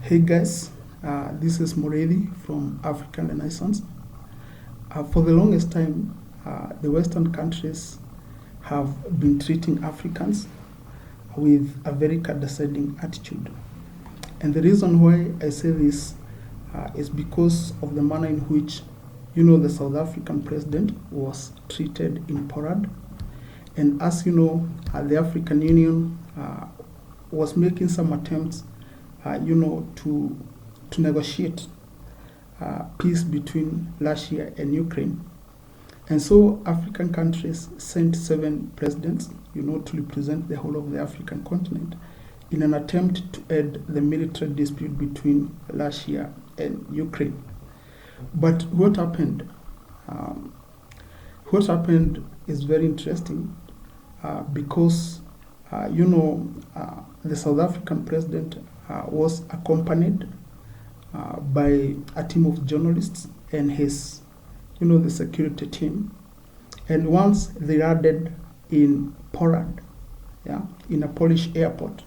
Hey guys, this is Moredi from African Renaissance. For the longest time, the Western countries have been treating Africans with a very condescending attitude. And the reason why I say this is because of the manner in which, the South African president was treated in Porad. And as you know, the African Union was making some attempts, to negotiate peace between Russia and Ukraine. And so African countries sent 7 presidents, to represent the whole of the African continent in an attempt to end the military dispute between Russia and Ukraine. But what happened? What happened is very interesting because, the South African president was accompanied by a team of journalists and his, the security team. And once they landed in Poland, in a Polish airport,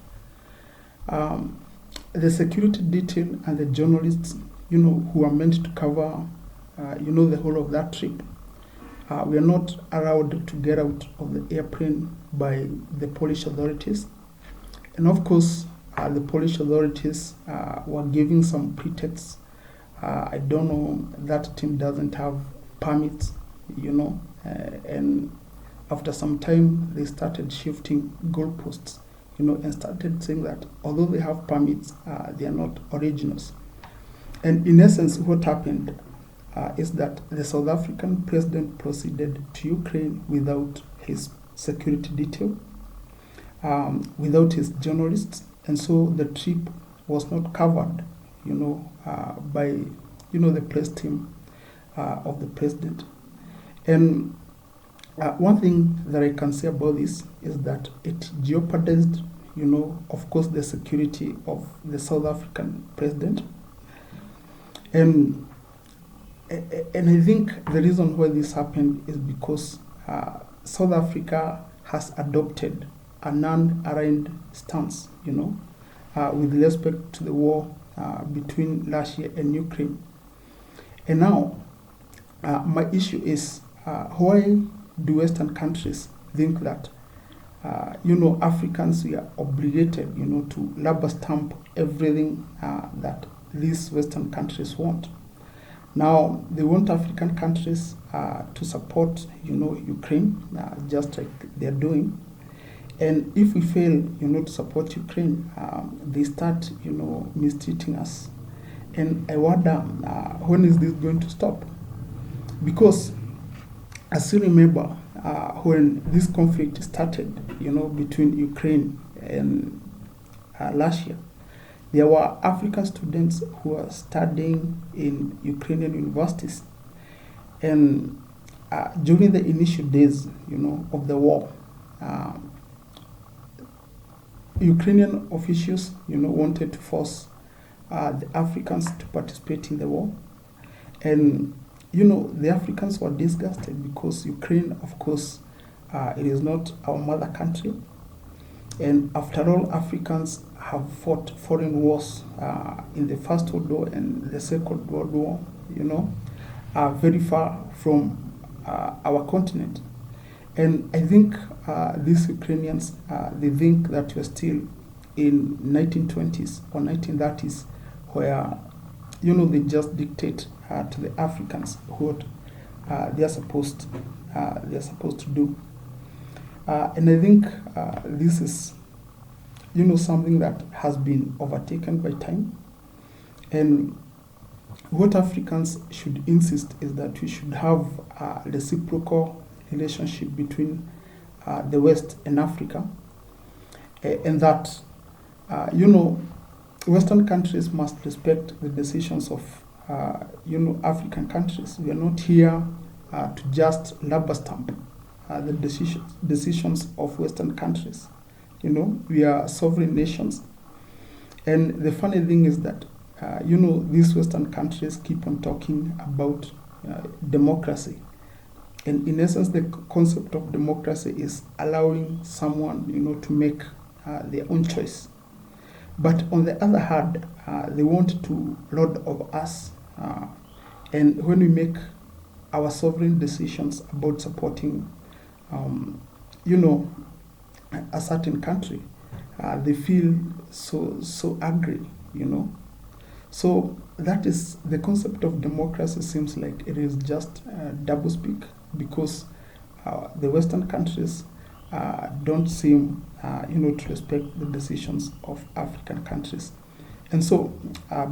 the security detail and the journalists, who are meant to cover, the whole of that trip, were not allowed to get out of the airplane by the Polish authorities. And of course, the Polish authorities were giving some pretexts. I don't know, that team doesn't have permits, and after some time they started shifting goalposts, and started saying that although they have permits, they are not originals. And in essence, what happened is that the South African president proceeded to Ukraine without his security detail, without his journalists, and so the trip was not covered, by, the press team of the president. And one thing that I can say about this is that it jeopardized, of course, the security of the South African president. And I think the reason why this happened is because South Africa has adopted a non-aligned stance, with respect to the war between Russia and Ukraine. And now, my issue is why do Western countries think that, Africans are obligated, to rubber stamp everything that these Western countries want? Now, they want African countries to support, Ukraine, just like they're doing. And if we fail, to support Ukraine, they start, mistreating us. And I wonder, when is this going to stop? Because, as you remember, when this conflict started, between Ukraine and Russia, there were African students who were studying in Ukrainian universities. And during the initial days, of the war, Ukrainian officials, wanted to force the Africans to participate in the war. And, the Africans were disgusted because Ukraine, of course, it is not our mother country. And after all, Africans have fought foreign wars in the First World War and the Second World War, very far from our continent. And I think these Ukrainians, they think that we're still in 1920s or 1930s, where, they just dictate to the Africans what they are supposed to do. And I think this is, something that has been overtaken by time. And what Africans should insist is that we should have a reciprocal relationship between the West and Africa, and that, Western countries must respect the decisions of, African countries. We are not here to just rubber stamp the decisions of Western countries. We are sovereign nations. And the funny thing is that, these Western countries keep on talking about democracy. And in essence, the concept of democracy is allowing someone, to make their own choice. But on the other hand, they want to lord over us. And when we make our sovereign decisions about supporting, you know, a certain country, they feel so angry, you know. So that is the concept of democracy. Seems like it is just doublespeak, because the Western countries don't seem, you know, to respect the decisions of African countries. And so,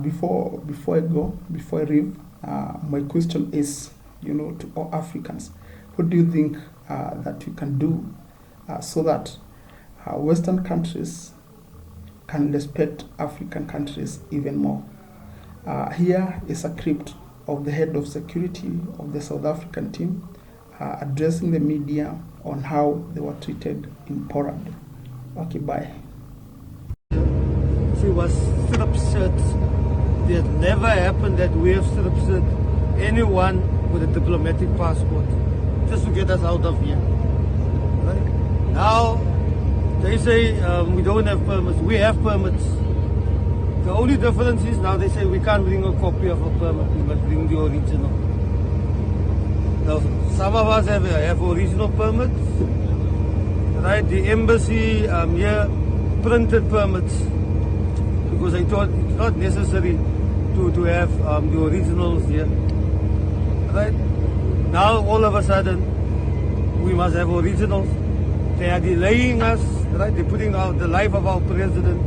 before I leave, my question is, you know, to all Africans, what do you think that you can do so that Western countries can respect African countries even more? Here is a script of the head of security of the South African team addressing the media on how they were treated in Poland. Okay, bye. She was strip searched. It never happened that we have strip searched anyone with a diplomatic passport just to get us out of here. Right? Now, they say we don't have permits. We have permits. The only difference is now they say we can't bring a copy of a permit, we must bring the original. Now, some of us have original permits, right? The embassy here printed permits because I thought it's not necessary to have the originals here, right? Now, all of a sudden, we must have originals. They are delaying us, right? They're putting out the life of our president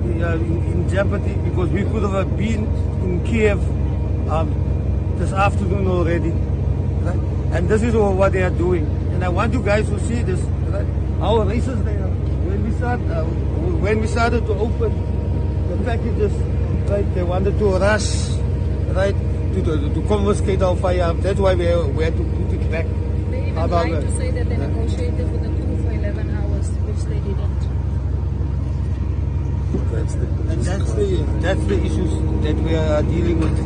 in jeopardy, because we could have been in Kiev this afternoon already, right? And this is what they are doing. And I want you guys to see this, right? How racist they are. When we started to open the packages, right? They wanted to rush, right? To confiscate our firearms. That's why we had to put it back. They even tried to say that they negotiated with the crew for 11 hours, which they didn't. That's the issues that we are dealing with.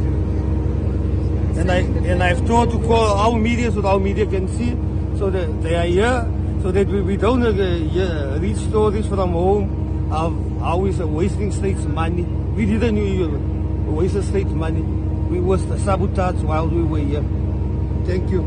And I've tried to call our media so that our media can see, so that they are here, so that we don't read stories from home of how we're wasting state's money. We didn't waste the state's money. We was sabotaged while we were here. Thank you.